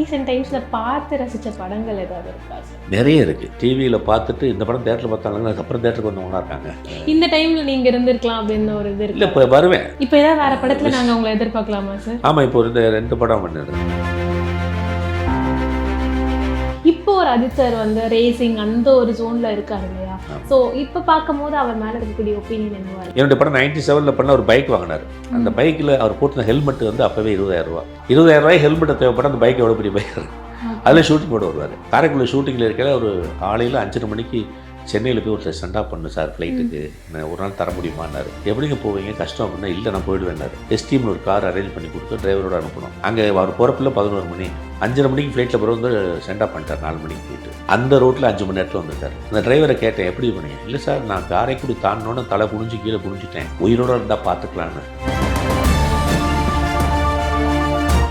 Recent டைம்ஸில் பார்த்து ரசித்த படங்கள் ஏதாவது இருக்கா சார்? நிறைய இருக்குது. டிவியில் பார்த்துட்டு இந்த படம் தேட்டரில் பார்த்தாங்கன்னா அதுக்கப்புறம் தேட்டருக்கு வந்தவங்களா இருக்காங்க. இந்த டைமில் நீங்கள் இருந்திருக்கலாம் அப்படின்னு ஒரு இது இல்லை, இருக்கு. இப்போ வருவேன். இப்போ ஏதாவது வேறு படத்தில் நாங்கள் உங்களை எதிர்பார்க்கலாமா சார்? ஆமாம், இப்போ இந்த 2 படம் பண்ணது. இப்போ ஒரு அஜித் சார் வந்து ரேசிங் அந்த ஒரு ஜோனில் இருக்காரு இல்லையா? ஸோ இப்போ பார்க்கும்போது அவர் மேலே இருக்கக்கூடிய ஒப்பீனியன் என்னவா இருக்கு? என்னுடைய படம் 97 பண்ண ஒரு பைக் வாங்கினார். அந்த பைக்கில் அவர் போட்டிருந்த ஹெல்மெட் வந்து அப்போவே 20,000 ஹெல்மெட்டை தேவைப்பட்ட அந்த பைக் எவ்வளோ பெரிய பைக். அதில் ஷூட்டிங் போட வருவார். காரைக்குடியில் ஷூட்டிங்கில் இருக்கிற ஒரு காலையில் 5:30 மணிக்கு சென்னையில் போய் ஒரு சென்ட் ஆஃப் பண்ணு சார் ஃப்ளைட்டுக்கு, நான் ஒரு நாள் தர முடியுமான்னாரு. எப்படிங்க போவீங்க, கஷ்டம் அப்படின்னா. இல்லை, நான் போயிடுவேன்னாரு. எஸ்டிஎம்னு ஒரு கார் அரேஞ்ச் பண்ணி கொடுத்து டிரைவரோட அனுப்பணும். அங்கே அவர் போகிறப்பில் 11 மணி, 5:30 மணிக்கு ஃப்ளைட்டில் போகிற வந்து சென்ட் ஆஃப் பண்ணிட்டார். 4 மணிக்கு போயிட்டு அந்த ரோட்டில் 5 மணி நேரத்தில் வந்துட்டார். அந்த டிரைவரை கேட்டேன், எப்படி பண்ணீங்க? இல்லை சார், நான் காரைக்குடி தாண்டினோன்னு தலை குனிஞ்சு கீழே குனிஞ்சிட்டேன், உயிரோடு இருந்தால் பார்த்துக்கலான்னு.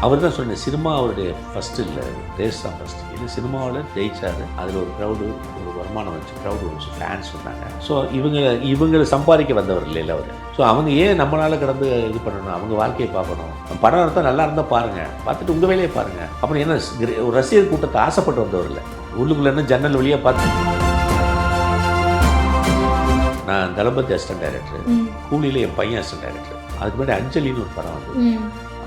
அவர் தான் சொன்னேன், சினிமா அவருடைய ஃபஸ்ட்டு இல்லை, ரேஸ் தான் ஃபஸ்ட்டு. இது சினிமாவில் ஜெயிச்சார். அதில் ஒரு க்ரௌடு, ஒரு வருமானம் வச்சு, க்ரௌடு வச்சு, ஃபேன்ஸ் வந்தாங்க. ஸோ இவங்களை சம்பாதிக்க வந்தவர் இல்லை அவர். ஸோ அவங்க ஏன் நம்மளால் கடந்து இது பண்ணணும்? அவங்க வாழ்க்கையை பார்க்கணும். படம் எடுத்தால் நல்லா இருந்தால் பாருங்கள், பார்த்துட்டு உங்கள் வேலையை பாருங்கள். அப்புறம் என்ன, ஒரு ரசிகர் கூட்டத்தை ஆசைப்பட்டு வந்தவர் இல்லை. உள்ளுக்குள்ள என்ன ஜன்னல் வழியாக பார்த்து. நான் தளபதி அசிஸ்டன்ட் டைரக்டர், கூலியில் என் பையன் அசிஸ்டன்ட் டைரக்டர். அதுக்கு முன்னாடி அஞ்சலின்னு ஒரு படம் வந்து,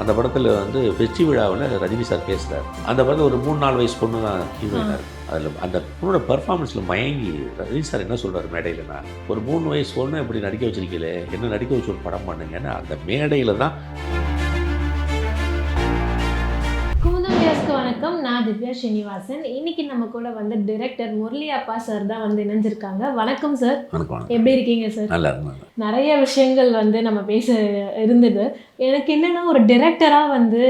அந்த படத்தில் வந்து வெற்றி விழாவில் ரஜினி சார் பேசுகிறார். அந்த படத்தில் ஒரு 3-4 வயசு பொண்ணு தான் ஹீரோயினாக இருக்குது. அதில் அந்த பொண்ணோட பர்ஃபார்மன்ஸில் மயங்கி ரஜினி சார் என்ன சொல்கிறார் மேடையில், நான் ஒரு 3 வயசு பொண்ணு இப்படி நடிக்க வச்சிருக்கீங்களே, என்ன நடிக்க வச்சு ஒரு படம் பண்ணுங்கன்னு அந்த மேடையில் தான். வணக்கம், நான் திவ்யா ஸ்ரீனிவாசன். இன்னைக்கு நம்ம கூட வந்து டைரக்டர் முரளி அப்பா சார் தான் வந்து இணைஞ்சிருக்காங்க. வணக்கம் சார். வணக்கம். எப்படி இருக்கீங்க சார்? நல்லா இருக்கு. நிறைய விஷயங்கள் வந்து நம்ம பேச இருந்தது. எனக்கு என்னன்னா, ஒரு டைரக்டராக வந்து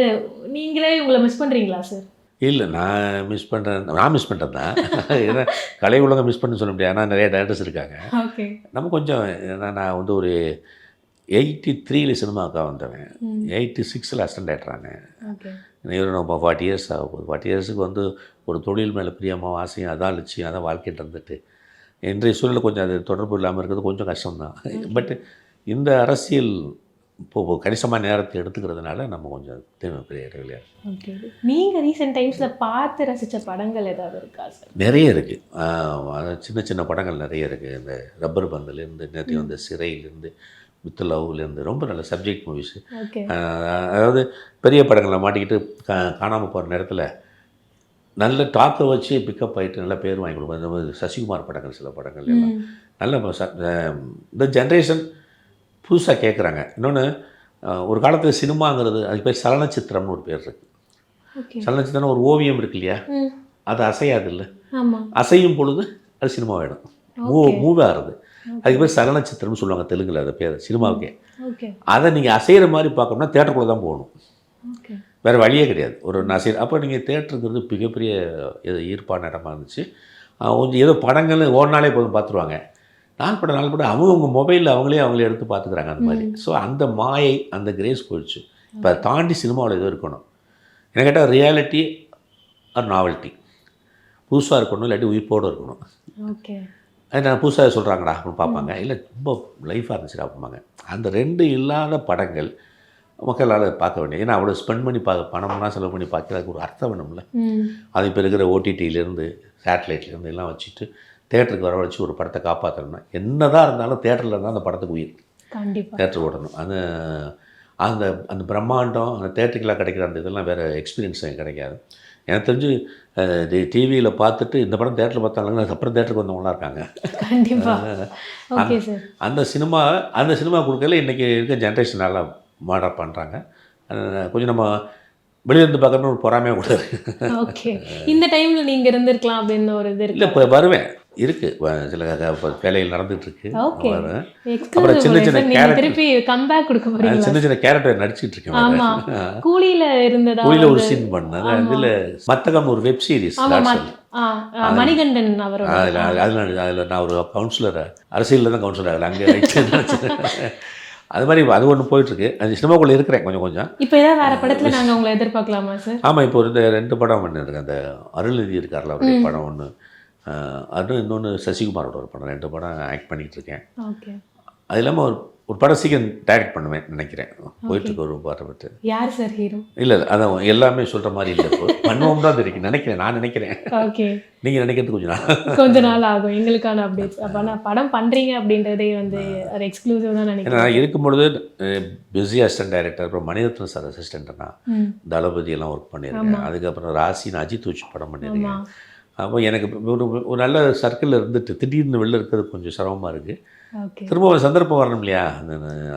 நீங்களே உங்களை மிஸ் பண்ணுறீங்களா சார்? இல்லை, நான் மிஸ் பண்ணுறது தான். ஏன்னா கலை உலகம் மிஸ் பண்ணு சொல்ல முடியாது. ஆனால் நிறைய டேரக்டர்ஸ் இருக்காங்க. ஓகே. நம்ம கொஞ்சம் நான் வந்து ஒரு 83 சினிமாவுக்காக வந்தவன். 86 அசிஸ்டன்ட் டைரக்டராங்க. ஓகே. இவரும் நம்ம 40 இயர்ஸ் ஆக போகுது. 40 இயர்ஸுக்கு வந்து ஒரு தொழில் மேலே பிரியமாக ஆசையும் அதான் லட்சியம், அதான் வாழ்க்கைட்டு இருந்துட்டு இன்றைய சூழலில் கொஞ்சம் அது தொடர்பு இல்லாமல் இருக்கிறது கொஞ்சம் கஷ்டம்தான். பட் இந்த அரசியல் இப்போது கணிசமான நேரத்தை எடுத்துக்கிறதுனால நம்ம கொஞ்சம் பெரிய இடைவெளியாக. ஓகே. நீங்கள் ரீசெண்ட் டைம்ஸில் பார்த்து ரசித்த படங்கள் ஏதாவது இருக்கா சார்? நிறைய இருக்குது. சின்ன சின்ன படங்கள் நிறைய இருக்குது. இந்த ரப்பர் பந்துலேருந்து நேற்று வந்து சிறையிலேருந்து வித் லவ்லேருந்து ரொம்ப நல்ல சப்ஜெக்ட் மூவிஸு. அதாவது பெரிய படங்களை மாட்டிக்கிட்டு காணாமல் போகிற நேரத்தில் நல்ல டாக்கை வச்சு பிக்கப் ஆகிட்டு நல்ல பேர் வாங்கி கொடுப்போம். இந்த மாதிரி சசிகுமார் படங்கள், சில படங்கள் எல்லாம் நல்ல. இந்த ஜென்ரேஷன் புதுசாக கேட்குறாங்க. இன்னொன்று, ஒரு காலத்தில் சினிமாங்கிறது அதுக்கு பேர் சலனச்சித்திரம்னு ஒரு பேர் இருக்குது. சலனச்சித்திரம் ஒரு ஓவியம் இருக்கு இல்லையா, அது அசையாது இல்லை, அசையும் பொழுது அது சினிமாவிடும், மூவ் ஆகுது. அதுக்கு பேர் சலனச்சித்திரம்னு சொல்லுவாங்க தெலுங்கில், அது பேர் சினிமாவுக்கே. அதை நீங்கள் அசைகிற மாதிரி பார்க்கணும்னா தேட்டருக்குள்ளே தான் போகணும், வேறு வழியே கிடையாது. ஒரு அசை அப்போ நீங்கள் தேட்டருங்கிறது மிகப்பெரிய ஈர்ப்பான இடமா இருந்துச்சு. கொஞ்சம் ஏதோ படங்கள் ஓடினாலே போதும் பார்த்துருவாங்க. நாள் படம் அவங்க மொபைலில் அவங்களே எடுத்து பார்த்துக்குறாங்க அந்த மாதிரி. ஸோ அந்த மாயை, அந்த கிரேஸ் போயிடுச்சு. இப்போ அதை தாண்டி சினிமாவில் எதுவும் இருக்கணும். என்ன கேட்டால் ரியாலிட்டி ஆர் நாவல்ட்டி, புதுசாக இருக்கணும், இல்லாட்டி உயிர்ப்போடு இருக்கணும். ஓகே. அது நான் புதுசாக சொல்கிறாங்கடா அப்படின்னு பார்ப்பாங்க, இல்லை ரொம்ப லைஃபாக இருந்துச்சுடா அப்படிம்பாங்க. அந்த 2 இல்லாத படங்கள் மக்களால் பார்க்க வேண்டிய. ஏன்னா அவ்வளோ ஸ்பெண்ட் பண்ணி பணம்லாம் செலவு பண்ணி பார்க்கறதுக்கு ஒரு அர்த்தம் வேணும்ல. அது இப்போ இருக்கிற ஓடிடியிலேருந்து சேட்டலைட்லேருந்து எல்லாம் வச்சுட்டு தேட்டருக்கு வர வச்சு ஒரு படத்தை காப்பாற்றணும்னா என்ன தான் இருந்தாலும் தேட்டரில் இருந்தால் அந்த படத்துக்கு உயிர். கண்டிப்பாக தேட்டர் ஓடணும். அந்த அந்த பிரம்மாண்டம் அந்த தேட்டருக்கெல்லாம் கிடைக்கிற அந்த இதெல்லாம் வேறு எக்ஸ்பீரியன்ஸ் கிடைக்காது. எனக்கு தெரிஞ்சு டிவியில் பார்த்துட்டு இந்த படம் தேட்டரில் பார்த்தாங்கன்னா அதுக்கப்புறம் தேட்டருக்கு வந்தவங்களாம் இருக்காங்க. அந்த சினிமா கொடுக்கல இன்றைக்கி இருக்க ஜென்ரேஷன் நல்லா மாடல் பண்ணுறாங்க. கொஞ்சம் நம்ம வெளியிருந்து பார்க்கணும்னு ஒரு பொறாமையாக கூட இருக்குது. ஓகே. இந்த டைமில் நீங்கள் இருந்திருக்கலாம் அப்படின்னு ஒரு இது இல்லை, இப்போ வருவேன் இருக்குது, சில வேலைகள் நடந்துகிட்ருக்கு. அப்புறம் சின்ன சின்ன கேரக்டர் நடிச்சிட்டு இருக்கேன். கூலியில் ஒரு சீன் பண்ணேன். இதில் மத்தகம் ஒரு வெப் சீரிஸ், மணிகண்டன் அதில் நான் ஒரு கவுன்சிலர், அரசியலில் தான் கவுன்சிலர் ஆகலை, அங்கே அது மாதிரி அது ஒன்று போயிட்டுருக்கு. அது சினிமாக்குள்ளே இருக்கிறேன் கொஞ்சம். இப்போ ஏதாவது வேறு படத்தில் நாங்கள் உங்களை எதிர்பார்க்கலாமா சார்? ஆமாம், இப்போ இந்த 2 படம் பண்ணிருக்கேன். அந்த அருள்நிதி இருக்கார்ல, அவருடைய படம் ஒன்று, அது இன்னொன்று சசிகுமாரோட ஒரு படம். 2 படம் ஆக்ட் பண்ணிகிட்டு இருக்கேன். அது இல்லாமல் ஒரு ஒரு படம் சீக்கிரம் டைரக்ட் பண்ணுவேன் நினைக்கிறேன். போயிட்டுருக்கு ஒரு பாட்டை பற்றி. யார் சார் ஹீரோ? இல்லை அதான் எல்லாமே சொல்கிற மாதிரி இல்லை, இப்போ பண்ணுவோம் தான் தெரியும் நினைக்கிறேன், நான் நினைக்கிறேன். ஓகே, நீங்கள் நினைக்கிறது கொஞ்ச நாள் ஆகும் எங்களுக்கான அப்டேட்ஸ். அப்போ நான் படம் பண்ணுறீங்க அப்படின்றதே வந்து ஒரு எக்ஸ்க்ளூசிவ் தான் நினைக்கிறேன். நான் இருக்கும்பொழுது பிஸி அசிஸ்டன்ட் டைரக்டர், அப்புறம் மணிரத்னம் சார் அசிஸ்டண்ட்னா தளபதி எல்லாம் ஒர்க் பண்ணியிருக்கேன். அதுக்கப்புறம் ராசின்னு அஜித் வச்சு படம் பண்ணியிருக்கேன். அப்போ எனக்கு ஒரு நல்ல சர்க்கிளில் இருந்துட்டு திடீர்னு வெளில இருக்கிறது கொஞ்சம் சிரமமாக இருக்குது. திரும்ப ஒரு சந்தர்ப்பம் வரணும் இல்லையா,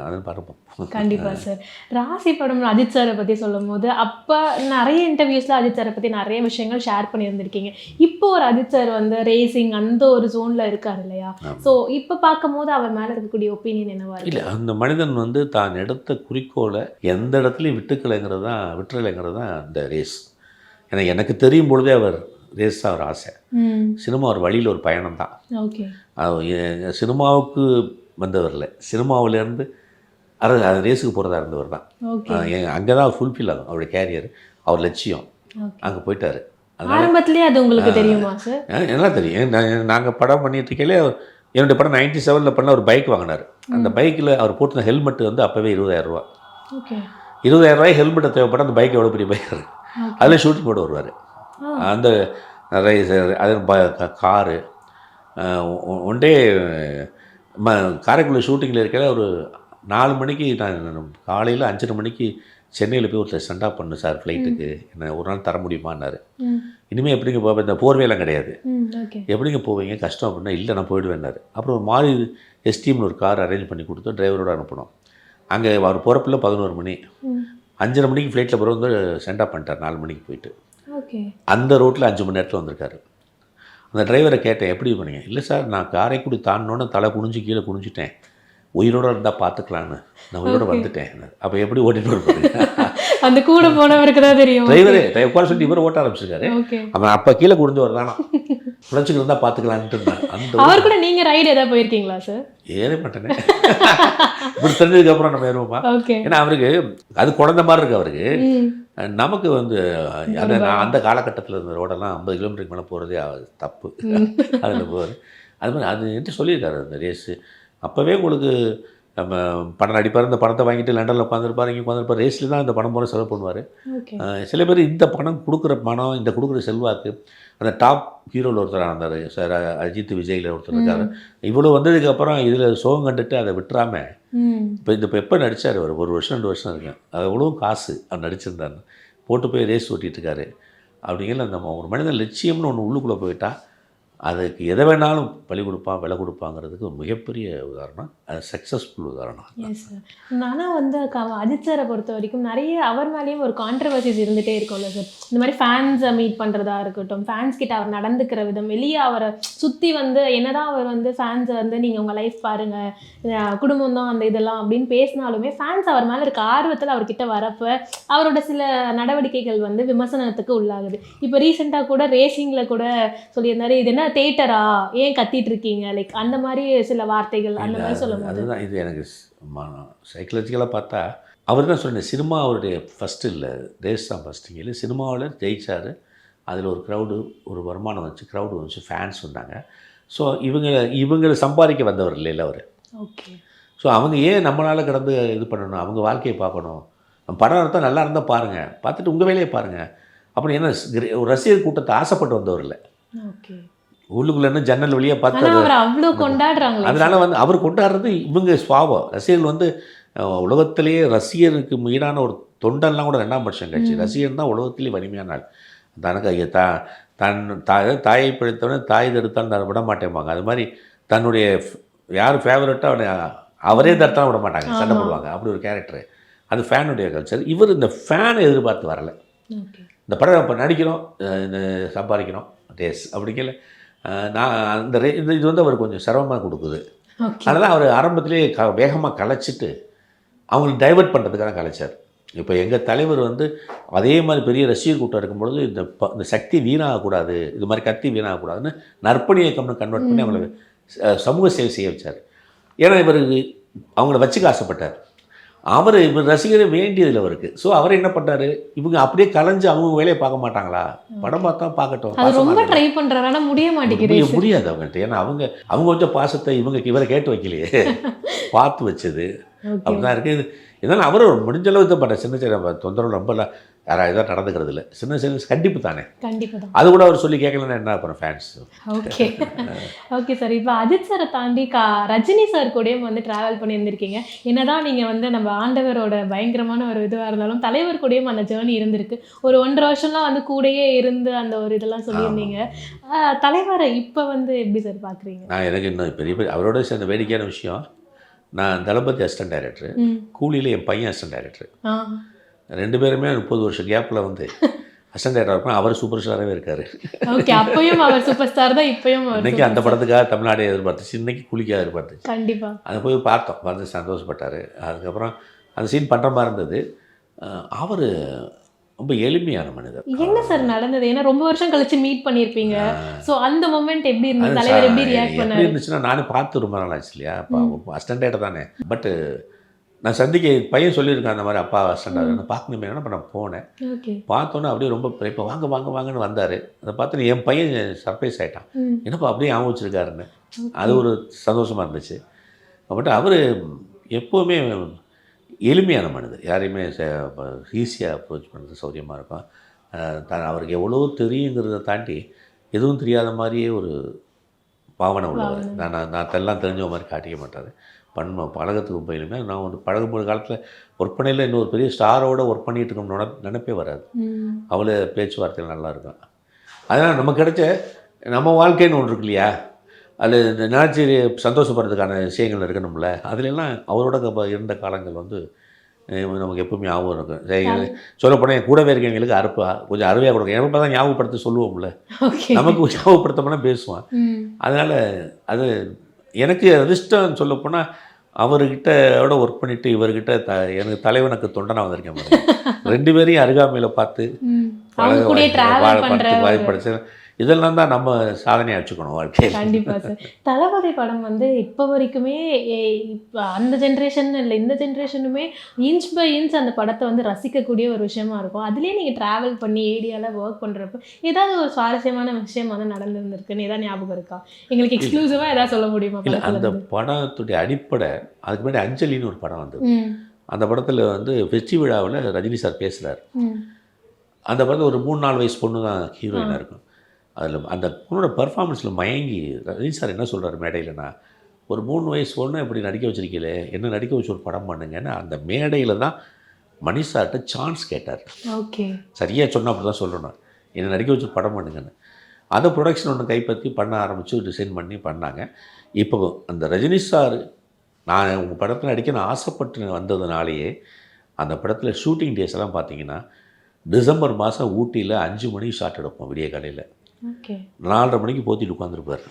அதை பார்ப்போம். கண்டிப்பாக சார். ராசி படம் அஜித் சாரை பற்றி சொல்லும் போது அப்போ நிறைய இன்டர்வியூஸில் அஜித் சாரை பற்றி நிறைய விஷயங்கள் ஷேர் பண்ணியிருந்திருக்கீங்க. இப்போ ஒரு அஜித் சார் வந்து ரேசிங் அந்த ஒரு ஜோனில் இருக்கார் இல்லையா? ஸோ இப்போ பார்க்கும் போது அவர் மேலே இருக்கக்கூடிய ஒப்பீனியன் என்னவா இருக்கு? இல்லை, அந்த மனிதன் வந்து தான் எடுத்த குறிக்கோளை எந்த இடத்துலையும் விட்டுறலைங்கிறது தான் இந்த ரேஸ். ஏன்னா எனக்கு தெரியும் பொழுதே அவர் ரேஸ் தான் ஒரு ஆசை. சினிமா ஒரு வழியில் ஒரு பயணம் தான். ஓகே, சினிமாவுக்கு வந்தவர் இல்லை, சினிமாவிலேருந்து அது ரேஸுக்கு போகிறதா இருந்தவர் தான். அங்கே தான் ஃபுல்ஃபில் ஆகும் அவருடைய கேரியர், அவர் லட்சியம். அங்கே போயிட்டார். ஆரம்பத்துலேயே அது உங்களுக்கு தெரியுமா சார்? நல்லா தெரியும். நாங்கள் படம் பண்ணிட்டு இருக்கையிலே என்னுடைய படம் 97 பண்ண ஒரு பைக் வாங்கினார். அந்த பைக்கில் அவர் போட்டிருந்த ஹெல்மெட் வந்து அப்போவே 20,000 ரூபா. 20,000 ரூபாய் ஹெல்மெட்டை தேவைப்பட அந்த பைக் எவ்வளோ பெரிய பைக் இருக்குது. அதில் ஷூட்டிங் போட வருவார். அந்த அது காரு ஒன் டே காரைக்குடி ஷூட்டிங்கில் இருக்கிற ஒரு 4 மணிக்கு நான் காலையில் 5:30 மணிக்கு சென்னையில் போய் ஒருத்தர் சென்ட் ஆஃப் பண்ணு சார் ஃப்ளைட்டுக்கு, என்ன ஒரு நாள் தர முடியுமான்னாரு. இனிமேல் எப்படிங்க போவேன், இந்த போர்வேலாம் கிடையாது, எப்படிங்க போவீங்க கஷ்டம் அப்படின்னா, இல்லை நான் போயிடுவேன்னாரு. அப்புறம் ஒரு மாதிரி எஸ்டிஎம்னு ஒரு கார் அரேஞ்ச் பண்ணி கொடுத்து டிரைவரோடு அனுப்பணும். அங்கே அவர் போகிறப்பில் 11 மணி, 5:30 மணிக்கு ஃப்ளைட்டில் போகிற வந்து சென்ட் ஆஃப் பண்ணிட்டார் 4 மணிக்கு போயிட்டு. அந்த ரோட்டில் 5 மணி நேரத்தில் வந்திருக்காரு. அந்த டிரைவரை கேட்டேன், எப்படி பண்ணீங்க? இல்லை சார், நான் காரைக்குடி தாண்டினோன்னு தலை குனிஞ்சு கீழே குனிஞ்சிட்டேன், உயிரோடு இருந்தால் பார்த்துக்கலான்னு நான் உயிரோடு வந்துட்டேன். அப்போ எப்படி ஓட்டிட்டு வருவாங்க? அந்த கூட போனவருக்கு தான் தெரியும். டிரைவரே உட்கார சொல்லி இவர் ஓட்ட ஆரம்பிச்சிருக்காரு. அவன் அப்போ கீழே குனிஞ்சு வரதானா, குறைச்சிட்டு இருந்தால் பார்த்துக்கலான்ட்டு இருந்தான். அந்த அவர் கூட நீங்கள் ரைடு ஏதாவது போயிருக்கீங்களா சார்? ஏறே மாட்டேனே, இப்படி தெரிஞ்சதுக்கப்புறம் நம்ம ஏறுவோமா? ஏன்னா அவருக்கு அது குழந்த மாதிரி இருக்கு அவருக்கு. நமக்கு வந்து அதை நான் அந்த காலகட்டத்தில் இருந்த ரோடெல்லாம் 50 கிலோமீட்டருக்கு மேலே போகிறதே தப்பு. அதில் போகிறது அது மாதிரி அது என்று சொல்லியிருக்காரு அந்த ரேஸு. அப்போவே உங்களுக்கு நம்ம படம் நடிப்பார், இந்த பணத்தை வாங்கிட்டு லண்டனில் உட்காந்துருப்பார், இங்கே உட்காந்துருப்பார், ரேஸில் தான் இந்த பணம் போகிற செலவு பண்ணுவார். சில பேர் இந்த பணம் கொடுக்குற பணம், இந்த கொடுக்குற செல்வாக்கு, அந்த டாப் ஹீரோவில் ஒருத்தர் இருந்தார் சார், அஜித் விஜயில் ஒருத்தர் இருக்கார். இவ்வளோ வந்ததுக்கப்புறம் இதில் சோகம் கண்டுட்டு அதை விட்டுறாமல் இப்போ எப்போ நடித்தார், ஒரு வருஷம் 2 வருஷம் இருக்கேன், அது எவ்வளோ காசு அவர் நடிச்சிருந்தார், போட்டு போய் ரேஸ் ஓட்டிகிட்ருக்காரு. அப்படிங்கிற நம்ம ஒரு மனிதன் லட்சியம்னு ஒன்று உள்ளுக்குள்ளே போயிட்டா அதுக்கு எதை வேணாலும் பலி கொடுப்பான், விலை கொடுப்பாங்கிறதுக்கு ஒரு மிகப்பெரிய உதாரணம், அது சக்ஸஸ்ஃபுல் உதாரணம். Yes sir. ஆனால் வந்து அஜித் சாரை பொறுத்த வரைக்கும் நிறைய அவர் மேலேயும் ஒரு கான்ட்ரவர்சிஸ் இருந்துகிட்டே இருக்கும்ல சார். இந்த மாதிரி ஃபேன்ஸை மீட் பண்ணுறதா இருக்கட்டும், ஃபேன்ஸ் கிட்ட அவர் நடந்துக்கிற விதம், வெளியே அவரை சுற்றி வந்து என்னதான் அவர் வந்து ஃபேன்ஸை வந்து நீங்கள் உங்கள் லைஃப் பாருங்கள், குடும்பம் தான் அந்த இதெல்லாம் அப்படின்னு பேசினாலுமே ஃபேன்ஸ் அவர் மேலே இருக்க ஆர்வத்தில் அவர்கிட்ட வரப்போ அவரோட சில நடவடிக்கைகள் வந்து விமர்சனத்துக்கு உள்ளாகுது. இப்போ ரீசெண்டாக கூட ரேசிங்கில் கூட சொல்லியிருந்தாரு, இது என்ன தேட்டரா, ஏன் கத்திட்டு இருக்கீங்க, லைக் அந்த மாதிரி சில வார்த்தைகள் அந்த மாதிரி சொல்லும்போது அதுதான் இது எனக்கு சைக்கலாஜிக்கலாக பார்த்தா அவர் தான் சொன்னேன், சினிமா அவருடைய ஃபஸ்ட்டு இல்லை, ரேஸ் தான் ஃபஸ்ட்டுங்க. இல்லை சினிமாவில் ஜெயிச்சார், அதில் ஒரு க்ரௌடு, ஒரு வருமானம் வந்துச்சு, க்ரௌடு வந்துச்சு, ஃபேன்ஸ் வந்தாங்க. ஸோ இவங்களை சம்பாதிக்க வந்தவர் இல்லைல்ல அவர். ஓகே. ஸோ அவங்க ஏன் நம்மளால் கடந்து இது பண்ணணும், அவங்க வாழ்க்கையை பார்க்கணும். படம் இருந்தால் நல்லா இருந்தால் பாருங்கள், பார்த்துட்டு உங்கள் வேலையை பாருங்கள் அப்படின்னு. என்ன ஒரு ரசிகர் கூட்டத்தை ஆசைப்பட்டு வந்தவர் இல்லை. ஓகே. உள்ளுக்குள்ளே ஜன்னல் வழியாக பார்த்து அவ்வளோ கொண்டாடுறாங்க. அதனால் வந்து அவர் கொண்டாடுறது இவங்க சுவாபம். ரசிகர்கள் வந்து உலகத்திலேயே ரசிகருக்கு மீதான ஒரு தொண்டெல்லாம் கூட 2ஆம் பட்சம் கட்சி. ரசிகர் தான் உலகத்திலேயே வலிமையான ஆள். தனக்கு தாயை பிழைத்தவனே தாய் தடுத்தாலும் அதை விட மாட்டேம்பாங்க. அது மாதிரி தன்னுடைய யார் ஃபேவரட்டோ அவரே தடுத்தாலும் விட மாட்டாங்க, சண்டை போடுவாங்க. அப்படி ஒரு கேரக்டரு. அது ஃபேனுடைய கல்ச்சர். இவர் இந்த ஃபேனை எதிர்பார்த்து வரலை. இந்த படம் இப்போ நடிக்கிறோம், சம்பாதிக்கிறோம், ரேஸ் அப்படிங்கல நான் அந்த இது வந்து அவர் கொஞ்சம் சிரமமாக கொடுக்குது. அதனால் அவர் ஆரம்பத்திலே வேகமாக கலைச்சிட்டு அவங்களுக்கு டைவெர்ட் பண்ணுறதுக்காக கலைச்சார். இப்போ எங்கள் தலைவர் வந்து அதே மாதிரி பெரிய ரசிகர் கூட்டம் இருக்கும்பொழுது இந்த சக்தி வீணாகக்கூடாது, இது மாதிரி கத்தி வீணாகக்கூடாதுன்னு நற்பணி இயக்கம்னு கன்வெர்ட் பண்ணி அவங்களை சமூக சேவை செய்ய வச்சார். ஏன்னா இவருக்கு அவங்கள வச்சுக்க ஆசைப்பட்டார். இவர் ரசிகரை வேண்டியதில் அவருக்கு. ஸோ அவர் என்ன பண்ணுறாரு, இவங்க அப்படியே கலைஞ்சு அவங்க வேலையை பார்க்க மாட்டாங்களா, படம் பார்த்தா பார்க்கட்டும். அது ரொம்ப ட்ரை பண்ணுறாரு, ஆனால் முடிய மாட்டேங்குது. முடியாது அவங்கள்ட்ட. ஏன்னா அவங்க கொஞ்சம் பாசத்தை இவரை கேட்டு வைக்கலையே. பார்த்து வச்சது ஓகே. அப்படி தான் இருக்குது. இதனால் அவர் முடிஞ்ச அளவுக்கு பட்ட சின்ன சின்ன தொந்தரவு ரொம்பலாம் யாராவது இதாக நடந்துக்கிறது இல்லை. சின்ன சின்ன கண்டிப்பு தானே. கண்டிப்பா தான். அது கூட அவர் சொல்லி கேட்கலன்னா என்ன அப்புறம் ஃபேன்ஸ். ஓகே. Okay sir. இப்போ அஜித் சாரை தாண்டி ரஜினி சார் கூடயும் வந்து ட்ராவல் பண்ணியிருந்திருக்கீங்க. என்னதான் நீங்கள் வந்து நம்ம ஆண்டவரோட பயங்கரமான ஒரு இதுவாக இருந்தாலும் தலைவர் கூடயும் அந்த ஜேர்னி இருந்திருக்கு. ஒரு 1.5 வருஷம்லாம் வந்து கூடயே இருந்து அந்த ஒரு இதெல்லாம் சொல்லியிருந்தீங்க. தலைவரை இப்போ வந்து எப்படி சார் பார்க்குறீங்க? நான் எனக்கு இன்னும் பெரிய பெரிய அவரோட சேர்ந்த வேடிக்கையான விஷயம், நான் தளபதி அசிஸ்டன்ட் டைரக்டர், கூலியில் என் பையன் அசிஸ்டன்ட் டைரக்டர். 2 பேருமே 30 வருஷம் கேப்பில் வந்து அசிஸ்டன்ட் டைரக்டர் இருப்பேன். அவர் சூப்பர் ஸ்டாராகவே இருக்கார். ஓகே. அப்பயும் அவர் சூப்பர் ஸ்டார் தான், இப்பயும் இன்னைக்கு அந்த படத்துக்காக தமிழ்நாடு எதிர்பார்த்துச்சு, இன்னைக்கு கூலிக்காக எதிர்பார்த்துச்சு. கண்டிப்பா. அதை போய் பார்த்தோம், வந்து சந்தோஷப்பட்டார். அதுக்கப்புறம் அந்த சீன் பண்ணுற மாதிரி இருந்தது. அவர் ரொம்ப எளிமையான மனிதர். என்ன சார் நடந்தது? ஏன்னா ரொம்ப வருஷம் கழிச்சு மீட் பண்ணியிருப்பீங்க. ஸோ அந்த மொமெண்ட் எப்படி இருந்தது? தலைவர் எப்படி ரியாக்ட் பண்ணாரு? எப்படி இருந்துச்சுன்னா, நானும் பார்த்து ரொம்ப நாள் ஆச்சு இல்லையா, அப்போ அசிஸ்டன்ட் டைரக்டர் தானே. பட்டு நான் சந்திக்க பையன் சொல்லியிருக்கேன் அந்த மாதிரி அப்பா அசிஸ்டன்ட் நான் பார்க்கணுமே. இப்போ நான் போனேன், பார்த்தோன்னே அப்படியே ரொம்ப இப்போ வாங்க வாங்க வாங்கன்னு வந்தார். அதை பார்த்து என் பையன் சர்ப்ரைஸ் ஆகிட்டான், என்னப்பா அப்படியே ஞாபகம் வச்சுருக்காருன்னு. அது ஒரு சந்தோஷமாக இருந்துச்சு. பட் அவர் எப்போவுமே எளிமையான மனிதர், யாரையுமே ஈஸியாக அப்ரோச் பண்ணுறது சௌரியமாக இருக்கும். அவருக்கு எவ்வளோ தெரியுங்கிறத தாண்டி எதுவும் தெரியாத மாதிரியே ஒரு பாவனை உள்ளவர். நான் எல்லாம் தெரிஞ்ச மாதிரி காட்டிக்க மாட்டார். பழகத்துக்கு போயிலுமே நான் வந்து பழகும்போது காலத்தில் ஒர்க் பண்ணையில் இன்னொரு பெரிய ஸ்டாரோட ஒர்க் பண்ணிகிட்டு இருக்கணும்னு நினைப்பே வராது. அவ்வளோ பேச்சுவார்த்தைகள் நல்லாயிருக்கும். அதனால் நமக்கு கிடைச்ச நம்ம வாழ்க்கைன்னு ஒன்று இருக்கு இல்லையா, அதில் நினச்சி சந்தோஷப்படுறதுக்கான விஷயங்கள் இருக்கணும்ல. அதுலெல்லாம் அவரோட இருந்த காலங்கள் வந்து நமக்கு எப்பவுமே ஞாபகம் இருக்கும். சொல்லப்போனால் என் கூடவே இருக்கவங்களுக்கு கொஞ்சம் அருமையாக கொடுக்கும். எப்போ தான் ஞாபகப்படுத்த சொல்லுவோம்ல, நமக்கு ஞாபகப்படுத்தாமனா பேசுவான். அதனால் அது எனக்கு அதிர்ஷ்டம் சொல்லப்போனால் அவர்கிட்ட ஒர்க் பண்ணிவிட்டு இவர்கிட்ட எனக்கு தலைவனுக்கு தொண்டனாக வந்திருக்கேன் பாருங்க. 2 பேரையும் அருகாமையில் பார்த்து வாய்ப்படைச்சு இதெல்லாம் தான் நம்ம சாதனையாக வச்சுக்கணும் வாழ்க்கையில். கண்டிப்பாக சார். தளபதி படம் வந்து இப்போ வரைக்குமே இப்போ அந்த ஜென்ரேஷன் இல்லை, இந்த ஜென்ரேஷனுமே இன்ச் பை இன்ச் அந்த படத்தை வந்து ரசிக்கக்கூடிய ஒரு விஷயமா இருக்கும். அதுலேயே நீங்கள் ட்ராவல் பண்ணி ஏரியாவில் ஒர்க் பண்ணுறப்ப ஏதாவது ஒரு சுவாரஸ்யமான விஷயம் வந்து நடந்துருந்துருக்குன்னு ஏதாவது ஞாபகம் இருக்கா? எங்களுக்கு எக்ஸ்க்ளூசிவாக ஏதாவது சொல்ல முடியுமா? இல்லை, அந்த படத்துடைய அடிப்படை அதுக்கு முன்னாடி அஞ்சலின்னு ஒரு படம் வந்தது. அந்த படத்தில் வந்து வெற்றி விழாவில் ரஜினி சார் பேசுகிறார். அந்த படத்தில் ஒரு 3-4 வயசு பொண்ணு தான் ஹீரோயினாக இருக்கும். அதில் அந்த பொண்ணோட பர்ஃபார்மன்ஸில் மயங்கி ரஜினி சார் என்ன சொல்கிறார் மேடையிலனா, ஒரு 3 வயசு பொண்ணு இப்படி நடிக்க வச்சிருக்கீங்களே, என்ன நடிக்க வச்சு ஒரு படம் பண்ணுங்கன்னு அந்த மேடையில் தான் மணி சார்கிட்ட சான்ஸ் கேட்டார். ஓகே, சரியாக சொன்னால் அப்படி தான் சொல்லணும், என்ன நடிக்க வச்சு படம் பண்ணுங்கன்னு. அதை ப்ரொடக்ஷன் ஒன்று கைப்பற்றி பண்ண ஆரம்பித்து டிசைன் பண்ணி பண்ணாங்க. இப்போ அந்த ரஜினி சார் நான் உங்கள் படத்தில் நடிக்க ஆசைப்பட்டு வந்ததுனாலேயே அந்த படத்தில் ஷூட்டிங் டேஸ் எல்லாம் பார்த்தீங்கன்னா டிசம்பர் மாதம் ஊட்டியில் 5 மணிக்கு ஷாட் எடுப்போம் விடிய காலையில். 4:30 மணிக்கு போத்திட்டு உட்காந்துருப்பார்.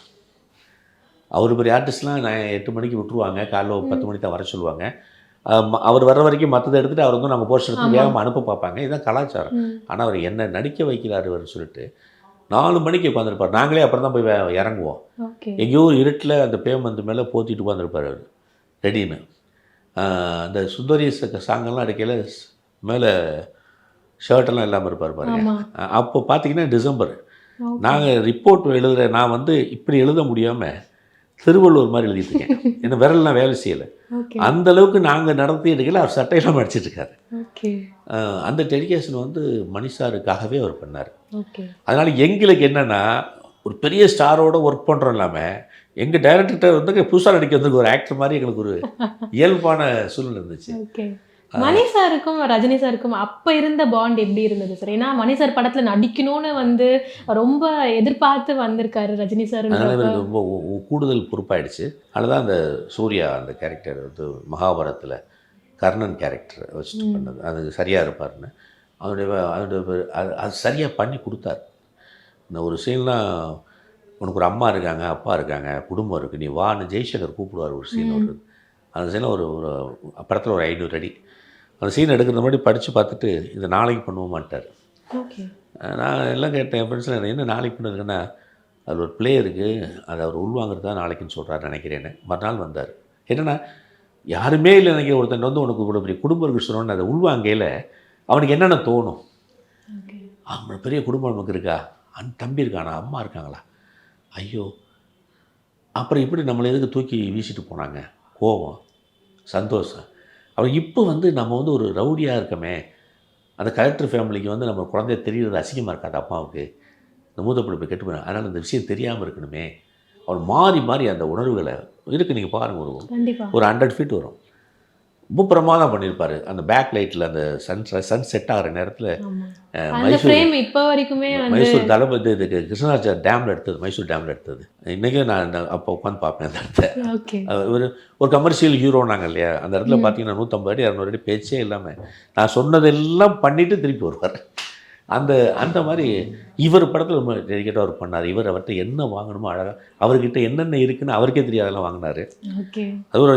அவர் பெரிய ஆர்டிஸ்ட்லாம் 8 மணிக்கு விட்டுருவாங்க, காலைல 10 மணிக்கு தான் வர சொல்லுவாங்க. அவர் வர்ற வரைக்கும் மற்றதை எடுத்துகிட்டு அவர் வந்து நாங்கள் போஸ்ட் எடுத்து வேகமாக அனுப்ப பார்ப்பாங்க. இதுதான் கலாச்சாரம். ஆனால் அவர் என்ன நடிக்க வைக்கிறாருன்னு சொல்லிட்டு 4 மணிக்கு உட்காந்துருப்பார். நாங்களே அப்புறம் தான் போய் இறங்குவோம். எங்கேயோ இருட்டில் அந்த பேமெண்ட் மேலே போத்திட்டு உட்காந்துருப்பார் அவர் ரெடின்னு. அந்த சுந்தரி சாங்கெல்லாம் அடிக்கையில் மேலே ஷர்ட்டெல்லாம் இல்லாமல் இருப்பார் பாருங்க. அப்போ பார்த்தீங்கன்னா டிசம்பர் நாங்கள் ரிப்போர்ட் எழுதுகிற நான் வந்து இப்படி எழுத முடியாமல் திருவள்ளூர் மாதிரி எழுதிட்டுருக்கேன். ஏன்னா விரல்லாம் வேலை செய்யலை. அந்த அளவுக்கு நாங்கள் நடத்தி எடுக்கல, அவர் சட்டையெல்லாம் அடிச்சிட்ருக்காரு. அந்த டெடிகேஷன் வந்து மணிசாருக்காகவே அவர் பண்ணார். அதனால் எங்களுக்கு என்னென்னா ஒரு பெரிய ஸ்டாரோட ஒர்க் பண்ணுறோம் இல்லாமல் எங்கள் டைரக்டர்கிட்ட வந்து புதுசாக நடிக்க வந்து ஒரு ஆக்டர் மாதிரி எங்களுக்கு ஒரு இயல்பான சூழ்நிலை இருந்துச்சு. மணி சாருக்கும் ரஜினி சாருக்கும் அப்போ இருந்த பாண்ட் எப்படி இருந்தது சார்? ஏன்னா மணி சார் படத்தில் நடிக்கணும்னு வந்து ரொம்ப எதிர்பார்த்து வந்திருக்காரு ரஜினி சார். ரொம்ப கூடுதல் பொறுப்பாயிடுச்சு. அதுதான் அந்த சூர்யா அந்த கேரக்டர் வந்து மகாபாரத்தில் கர்ணன் கேரக்டர் வச்சுட்டு பண்ணது, அது சரியாக இருப்பார்னு அது சரியாக பண்ணி கொடுத்தார். இந்த ஒரு சீன்லாம் உனக்கு ஒரு அம்மா இருக்காங்க, அப்பா இருக்காங்க, குடும்பம் இருக்குது, நீ வான்னு ஜெய்சங்கர் கூப்பிடுவார். ஒரு சீன் வருது. அந்த சீனில் ஒரு படத்தில் ஒரு 500 அடி அந்த சீன் எடுக்கிற மாதிரி படித்து பார்த்துட்டு இதை நாளைக்கு பண்ணுவோமாட்டார். நான் எல்லாம் கேட்டேன் என் ஃப்ரெண்ட்ஸில், என்ன நாளைக்கு பண்ணுறதுன்னா அதில் ஒரு ப்ளே இருக்குது, அதை அவர் உள்வாங்கிறது தான் நாளைக்குன்னு சொல்கிறாரு நினைக்கிறேன்னு. மறுநாள் வந்தார். என்னென்னா யாருமே இல்லை நினைக்கிற ஒருத்தன் வந்து உனக்கு இவ்வளோ பெரிய குடும்பம் இருக்குது சொன்னோன்னு அதை உள்வாங்கையில் அவனுக்கு என்னென்ன தோணும். அவனோட பெரிய குடும்பம் நமக்கு இருக்கா, தம்பி இருக்கானா, அம்மா இருக்காங்களா, ஐயோ அப்புறம் இப்படி நம்மளை எதுக்கு தூக்கி வீசிட்டு போனாங்க, கோபம் சந்தோஷம். அவர் இப்போ வந்து நம்ம வந்து ஒரு ரவுடியாக இருக்கமே, அந்த கலெக்டர் ஃபேமிலிக்கு வந்து நம்ம குழந்தைய தெரிகிறது அசிங்கமாக இருக்காது அப்பாவுக்கு. இந்த மூத்த பிள்ளை போய் கெட்டு போயிடும். அதனால் இந்த விஷயம் தெரியாமல் இருக்கணுமே. அவர் மாறி மாறி அந்த உணர்வுகளை இருக்குது. நீங்கள் பாருங்கள், கண்டிப்பா. ஒரு 100 ஃபீட் வரும். ரொம்ப பிரமாதம் பண்ணியிருப்பார். அந்த பேக் லைட்டில் அந்த சன் செட் ஆகிற நேரத்தில் அந்த ஃப்ரேம் இப்போ வரைக்குமே மைசூர் தளபதி இதுக்கு கிருஷ்ணராஜ டேமில் எடுத்தது, மைசூர் டேமில் எடுத்தது. இன்றைக்கும் நான் அப்போ உட்காந்து பார்ப்பேன் அந்த இடத்த. ஒரு கமர்ஷியல் ஹீரோனாங்க இல்லையா, அந்த இடத்துல பார்த்தீங்கன்னா 150 அடி 200 அடி பேச்சே இல்லாமல் நான் சொன்னதெல்லாம் பண்ணிவிட்டு திருப்பி வருவார். அந்த மாதிரி இவர் படத்தில் ரொம்ப டெடிக்கேட்டாக அவர் பண்ணார். இவர் அவர்கிட்ட என்ன வாங்கணுமோ அழகாக, அவர்கிட்ட என்னென்ன இருக்குன்னு அவருக்கே தெரியாதெல்லாம் வாங்கினார். அது ஒரு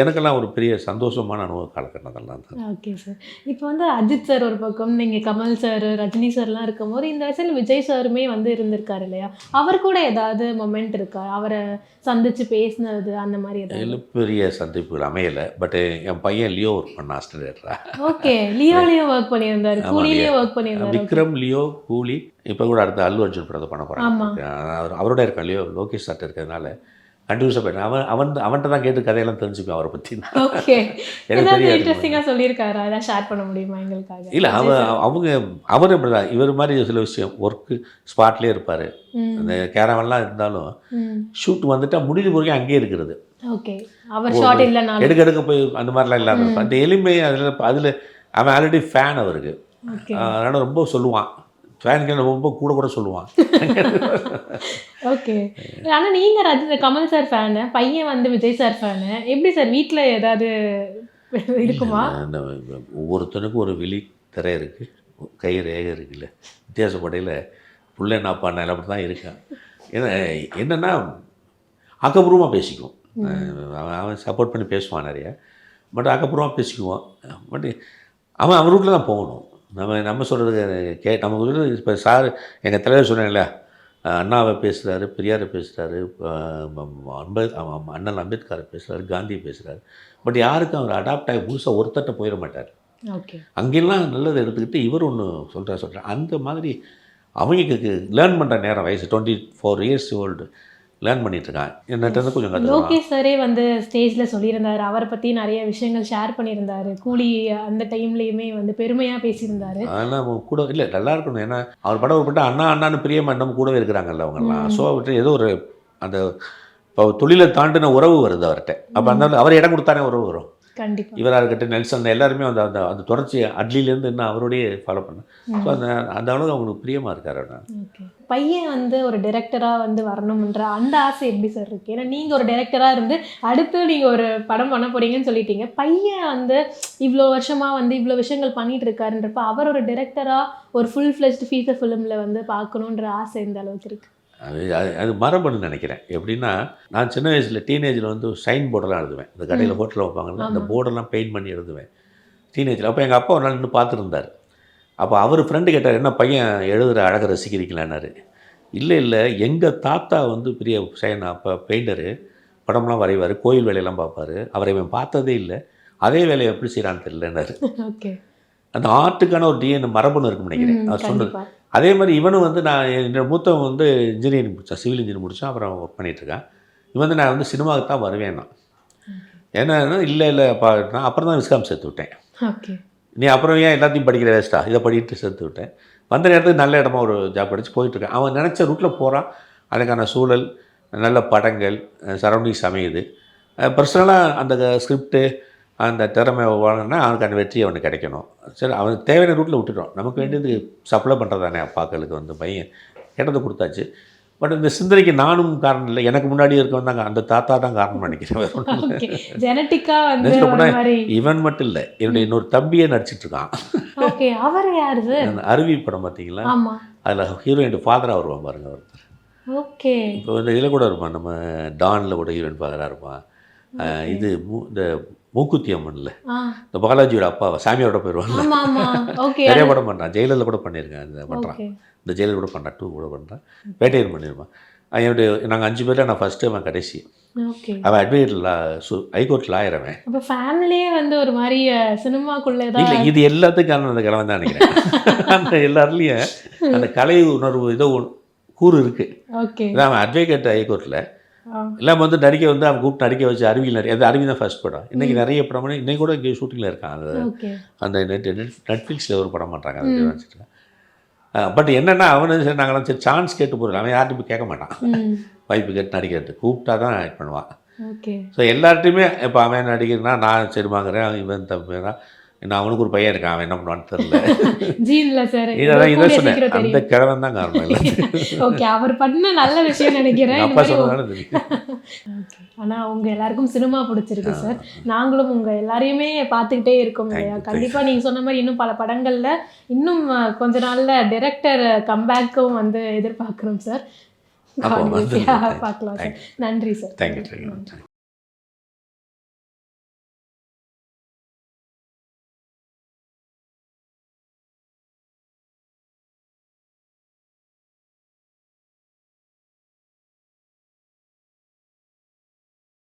எனக்கெல்லாம் ஒரு பெரிய சந்தோஷமான அனுபவ காலகட்டங்கள்லாம் தான். Okay sir. இப்போ வந்து அஜித் சார் ஒரு பக்கம், நீங்கள் கமல் சார், ரஜினி சார்லாம் இருக்கும்போது இந்த வயசில் விஜய் சாருமே வந்து இருந்திருக்காரு இல்லையா? அவர் கூட ஏதாவது மொமெண்ட் இருக்கா? அவரை சந்தித்து பேசினது அந்த மாதிரி ஏதாவது? பெரிய சந்திப்புகள் அமையலை. பட் என் பையன் லியோ ஒர்க் பண்ண ஆஸ்திரேலியா. ஓகே, லியோலையும் ஒர்க் பண்ணியிருந்தார், கூலிலையும் ஒர்க் பண்ணியிருந்தார். விக்ரம், லியோ, கூலி, இப்போ கூட அடுத்த அல்லு அர்ஜுன் படத்தை பண்ண போகிறாங்க. அவரோட இருக்கான் லியோ, லோகேஷ் சார்ட்ட இருக்கிறதுனால கண்டினியூஸாக போயிட்டேன். அவன்கிட்ட தான் கேட்டு கதையெல்லாம் தெரிஞ்சுக்குவேன் அவரை பற்றி. ஓகே, எனக்கு பெரிய இன்ட்ரெஸ்டிங்காக சொல்லியிருக்காரு, அதான் ஷேர் பண்ண முடியுமா எங்களுக்காக? இல்லை, அவர் இப்படி தான். இவர் மாதிரி சில விஷயம் ஒர்க்கு ஸ்பாட்லேயே இருப்பார். அந்த கேரவன்லாம் இருந்தாலும் ஷூட் வந்துட்டால் முடிஞ்ச பிறகு அங்கேயே இருக்கிறது. ஓகே, அவர் ஷார்ட் இல்லைனா எடுக்க போய் அந்த மாதிரிலாம் இல்லாமல் இருப்பார். அந்த எளிமை அதில் அவன் ஆல்ரெடி ஃபேன் அவருக்கு. அதனால் ரொம்ப சொல்லுவான், ஃபேனுக்கு ரொம்ப கூட சொல்லுவான். ஓகே, ஆனால் நீங்கள் கமல் சார் ஃபேனு, பையன் வந்து விஜய் சார் ஃபேனு, எப்படி சார் வீட்டில் ஏதாவது இருக்குமா? ஒவ்வொருத்தனுக்கும் ஒரு விழி திரை இருக்குது, கை ரேகை இருக்குல்ல, வித்தியாசப்படையில் புள்ள நான் பண்ண அப்படி தான் இருக்கேன். ஏன்னா என்னென்னா ஆக்கப்பூர்வமாக பேசிக்குவோம். அவன் சப்போர்ட் பண்ணி பேசுவான் நிறைய. பட் ஆக்கப்பூர்வமாக பேசிக்குவோம். பட் அவன் ரூட்டில் தான் போகணும். நம்ம சொல்கிறது நம்ம சொல்கிறது. இப்போ சார் எங்கள் தலைவர் சொன்னேன்ல, அண்ணாவை பேசுகிறாரு, பெரியாரை பேசுகிறாரு, அண்ணல் அம்பேத்கரை பேசுகிறாரு, காந்தியை பேசுகிறாரு. பட் யாருக்கும் அவர் அடாப்ட் ஆகி புதுசாக ஒருத்தட்ட போயிட மாட்டார். அங்கெல்லாம் நல்லதை எடுத்துக்கிட்டு இவர் ஒன்று சொல்கிறார். அந்த மாதிரி அவங்களுக்கு லேர்ன் பண்ணுற நேரம், வயசு 24 இயர்ஸ் ஓல்டு, லேர்ன் பண்ணிட்டுருக்கான். என்னட்டு கொஞ்சம் லோகேஷ் சாரே வந்து ஸ்டேஜில் சொல்லியிருந்தார், அவரை பற்றி நிறைய விஷயங்கள் ஷேர் பண்ணியிருந்தார். கூலி அந்த டைம்லேயுமே வந்து பெருமையாக பேசியிருந்தார். அதெல்லாம் கூட இல்லை, நல்லா இருக்கணும். ஏன்னா அவர் படம் ஒரு பட்டம் அண்ணான்னு பிரிய மண்டம் கூடவே இருக்கிறாங்கல்ல அவங்கெல்லாம். ஸோ அவர்கிட்ட ஏதோ ஒரு அந்த இப்போ தொழிலை தாண்டின உறவு வருது அவர்கிட்ட. அப்போ அந்த அவர் இடம் கொடுத்தானே உறவு வரும். கண்டிப்பாக இவராக இருக்கட்டும், நெல்சன், எல்லாருமே அந்த அந்த அந்த தொடர்ச்சி அட்லிலேருந்து இன்னும் அவரோடையே ஃபாலோ பண்ணேன். ஸோ அந்த அளவுக்கு அவங்களுக்கு பிரியமாக இருக்காரு. ஓகே, பையன் வந்து ஒரு டைரக்டராக வந்து வரணும்ன்ற அந்த ஆசை எப்படி சார் இருக்குது? ஏன்னா நீங்கள் ஒரு டைரக்டராக இருந்து அடுத்து நீங்கள் ஒரு படம் பண்ண போகிறீங்கன்னு சொல்லிட்டீங்க. பையன் வந்து இவ்வளோ வருஷமாக வந்து இவ்வளோ விஷயங்கள் பண்ணிகிட்டு இருக்காருன்றப்ப அவர் ஒரு டைரக்டராக ஒரு ஃபுல் ஃப்ளெஜ்டு ஃபீச்சர் ஃபிலிமில் வந்து பார்க்கணுன்ற ஆசை எந்த அளவுக்கு இருக்குது? அது மரபுன்னு நினைக்கிறேன். எப்படின்னா, நான் சின்ன வயசில் டீனேஜில் வந்து சைன் போர்டெல்லாம் எழுதுவேன். இந்த கடையில் ஹோட்டலில் வைப்பாங்கல்ல, அந்த போர்டெல்லாம் பெயிண்ட் பண்ணி எழுதுவேன் டீனேஜில். அப்போ எங்கள் அப்பா ஒரு நாள் நின்று பார்த்துருந்தார். அப்போ அவர் ஃப்ரெண்டு கேட்டார், என்ன பையன் எழுதுகிற அழகை ரசிக்கிறீங்களான்னாரு. இல்லை, எங்கள் தாத்தா வந்து பெரிய அப்போ பெயிண்டரு, படம்லாம் வரைவார், கோயில் வேலையெல்லாம் பார்ப்பார். அவரை இவன் பார்த்ததே இல்லை, அதே வேலையை எப்படி செய்கிறான்னு தெரியலன்னாரு. அந்த ஆர்ட்டுக்கான ஒரு டிஎன் மரபுன்னு இருக்குன்னு நினைக்கிறேன் அவர் சொன்னது. அதே மாதிரி இவனும் வந்து நான் என்னோட மூத்தவன் வந்து இன்ஜினியரிங் முடித்தான், சிவில் இன்ஜினியரிங் முடித்தான். அப்புறம் ஒர்க் பண்ணிகிட்ருக்கான். இவன் வந்து நான் வந்து சினிமாவுக்கு தான் வருவேன் நான். ஏன்னா இல்லைப்பா, நான் அப்புறம் தான் விஸ்காம் சேர்த்து விட்டேன். நீ அப்புறம் ஏன் எல்லாத்தையும் படிக்கிற வேஸ்ட்டா, இதை படிக்கிட்டு சேர்த்து விட்டேன். வந்த நேரத்துக்கு நல்ல இடமா ஒரு ஜாப் படித்து போயிட்டுருக்கேன். அவன் நினச்ச ரூட்டில் போகிறான். அதுக்கான சூழல், நல்ல படங்கள், சரௌண்டிங்ஸ் அமையுது. பர்சனலாக அந்த ஸ்கிரிப்டு, அந்த திறமை வாங்கினா அவனுக்கான வெற்றி அவனுக்கு கிடைக்கணும். சரி, அவனுக்கு தேவையான ரூட்டில் விட்டுட்டோம். நமக்கு வேண்டியது சப்ளை பண்ணுறதானே. அப்பாக்களுக்கு வந்து பையன் கேட்டதை கொடுத்தாச்சு. பட் இந்த சிந்தனைக்கு நானும் காரணம் இல்லை, எனக்கு முன்னாடி இருக்கவன் தாங்க, அந்த தாத்தா தான் காரணம் நினைக்கிறேன். இவன் மட்டும் இல்லை, என்னுடைய இன்னொரு தம்பியே நடிச்சிட்ருக்கான். அருவி படம் பார்த்தீங்களா, அதில் ஹீரோயின் ஃபாதராக வருவான் பாருங்க ஒருத்தர். இப்போ வந்து இதில் கூட இருப்பான், நம்ம டானில் கூட ஹீரோயின் ஃபாதராக இருப்பான். இது இந்த மூக்குத்தி அம்மன்ல இந்த பாலாஜியோட அப்பாவை சாமியோட போயிடுவாங்க. நிறைய படம் பண்ணுறான், ஜெயிலில் கூட பண்ணியிருக்கேன். இந்த பண்ணுறான், இந்த ஜெயிலில் கூட பண்ணுறான், 2 கூட பண்ணுறான், பேட்டையன் பண்ணியிருப்பான். என்னுடைய நாங்கள் 5 பேரில் நான் ஃபஸ்ட்டு, அவன் கடைசி. அவன் அட்வொகேட் ஹைகோர்ட் லாயர். அவன் அப்போ ஃபேமிலியே வந்து ஒரு மாதிரி சினிமாக்குள்ளே தான். இல்லை, இது எல்லாத்துக்கான அந்த கிழமை தான் நினைக்கிறேன். அந்த எல்லாருலேயும் அந்த கலை உணர்வு ஏதோ கூறு இருக்குது. அவன் அட்வொகேட் ஹைகோர்ட்டில், எல்லாம் வந்து நடிக்க வந்து அவன் கூப்பிட்டு நடிக்க வச்சு அருவியில் நிறைய அது அருவி தான் ஃபர்ஸ்ட் படம். இன்றைக்கி நிறைய படம் பண்ணி இன்றைக்கி கூட இங்கே ஷூட்டிங்கில் இருக்கான். அந்த நெட்ஃப்ளிக்ஸில் ஒரு படம் பண்ணுறாங்க அதை வச்சுட்டு. பட் என்னென்னா அவனு சரி நாங்களாம் சரி சான்ஸ் கேட்டு போகிறோம். அவன் யார்ட்டும் போய் கேட்க மாட்டான். வாய்ப்பு கேட்டு நடிக்கிறது கூப்பிட்டா தான் ஆக்ட் பண்ணுவான். ஸோ எல்லார்ட்டையுமே இப்போ அவன் நடிக்கிறனா நான் சரி வாங்குறேன், இவன் தம்பி நான் அவனுக்கு ஒரு பையன் இருக்கான், அவன் என்ன பண்ணுவான்னு தெரியல. இதை சொன்னேன், அந்த கிழவன் தான் காரணம் இல்லை. ஓகே, அவர் பண்ண நல்ல விஷயம் நினைக்கிறேன். அப்பா சொன்னதால தெரியும். ஆனால் அவங்க எல்லாருக்கும் சினிமா பிடிச்சிருக்கு சார். நாங்களும் உங்கள் எல்லாரையுமே பார்த்துக்கிட்டே இருக்கோம் இல்லையா. கண்டிப்பாக நீங்கள் சொன்ன மாதிரி இன்னும் பல படங்களில் இன்னும் கொஞ்ச நாளில் டைரக்டர் கம்பேக்கும் வந்து எதிர்பார்க்குறோம் சார். பார்க்கலாம் சார். நன்றி சார். தேங்க்யூ.